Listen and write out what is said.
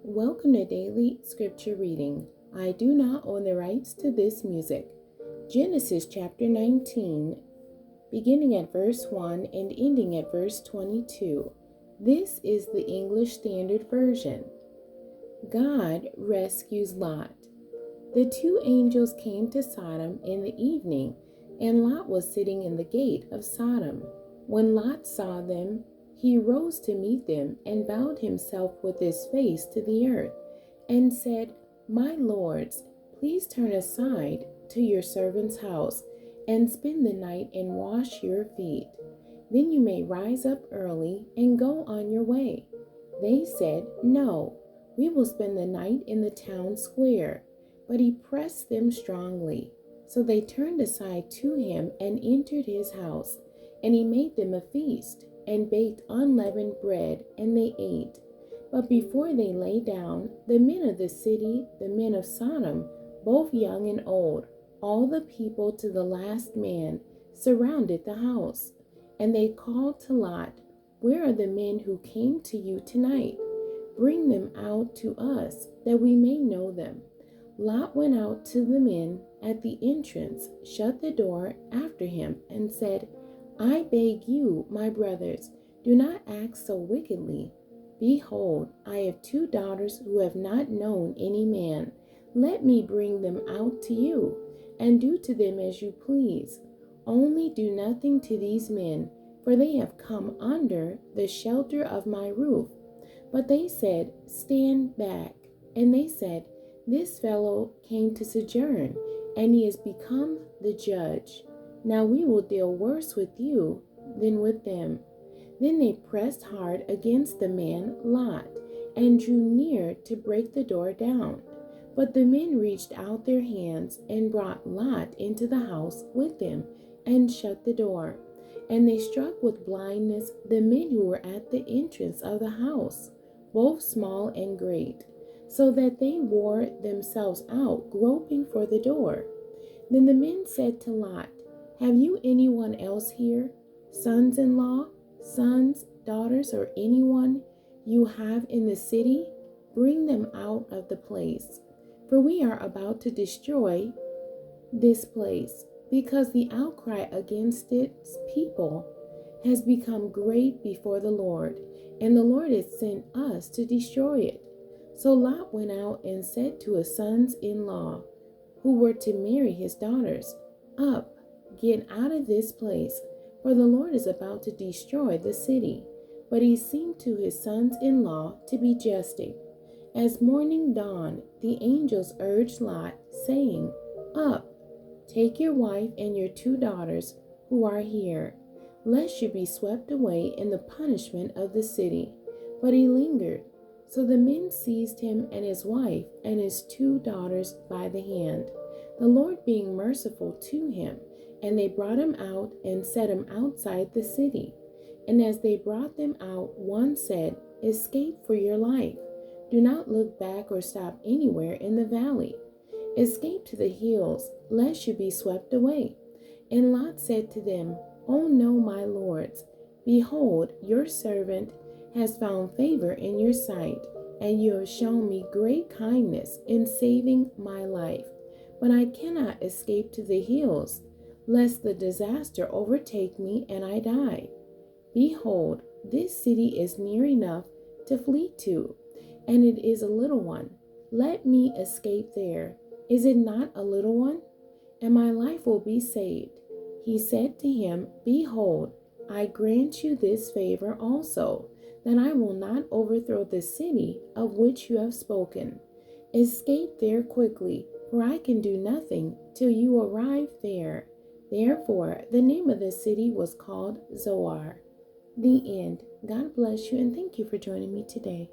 Welcome to Daily Scripture Reading. I do not own the rights to this music. Genesis chapter 19, beginning at verse 1 and ending at verse 22. This is the English Standard Version. God rescues Lot. The two angels came to Sodom in the evening, and Lot was sitting in the gate of Sodom. When Lot saw them, he rose to meet them and bowed himself with his face to the earth and said, "My lords, please turn aside to your servant's house and spend the night and wash your feet. Then you may rise up early and go on your way." They said, "No, we will spend the night in the town square." But he pressed them strongly. So they turned aside to him and entered his house, and he made them a feast and baked unleavened bread, and they ate. But before they lay down, the men of the city, the men of Sodom, both young and old, all the people to the last man, surrounded the house. And they called to Lot, "Where are the men who came to you tonight? Bring them out to us, that we may know them." Lot went out to the men at the entrance, shut the door after him, and said, "I beg you, my brothers, do not act so wickedly. Behold, I have two daughters who have not known any man. Let me bring them out to you, and do to them as you please. Only do nothing to these men, for they have come under the shelter of my roof." But they said, "Stand back." And they said, "This fellow came to sojourn, and he has become the judge. Now we will deal worse with you than with them." Then they pressed hard against the man Lot, and drew near to break the door down. But the men reached out their hands and brought Lot into the house with them, and shut the door. And they struck with blindness the men who were at the entrance of the house, both small and great, so that they wore themselves out, groping for the door. Then the men said to Lot, "Have you anyone else here, sons-in-law, sons, daughters, or anyone you have in the city? Bring them out of the place, for we are about to destroy this place, because the outcry against its people has become great before the Lord, and the Lord has sent us to destroy it." So Lot went out and said to his sons-in-law, who were to marry his daughters, "Up, get out of this place, for the Lord is about to destroy the city." But he seemed to his sons-in-law to be jesting. As morning dawned, the angels urged Lot, saying, "Up, take your wife and your two daughters who are here, lest you be swept away in the punishment of the city." But he lingered. So the men seized him and his wife and his two daughters by the hand, the Lord being merciful to him, and they brought him out and set him outside the city. And as they brought them out, one said, "Escape for your life. Do not look back or stop anywhere in the valley. Escape to the hills, lest you be swept away." And Lot said to them, "Oh no, my lords, behold, your servant has found favor in your sight, and you have shown me great kindness in saving my life. But I cannot escape to the hills, lest the disaster overtake me and I die. Behold, this city is near enough to flee to, and it is a little one. Let me escape there. Is it not a little one? And my life will be saved." He said to him, "Behold, I grant you this favor also, that I will not overthrow the city of which you have spoken. Escape there quickly, for I can do nothing till you arrive there." Therefore, the name of the city was called Zoar. The end. God bless you, and thank you for joining me today.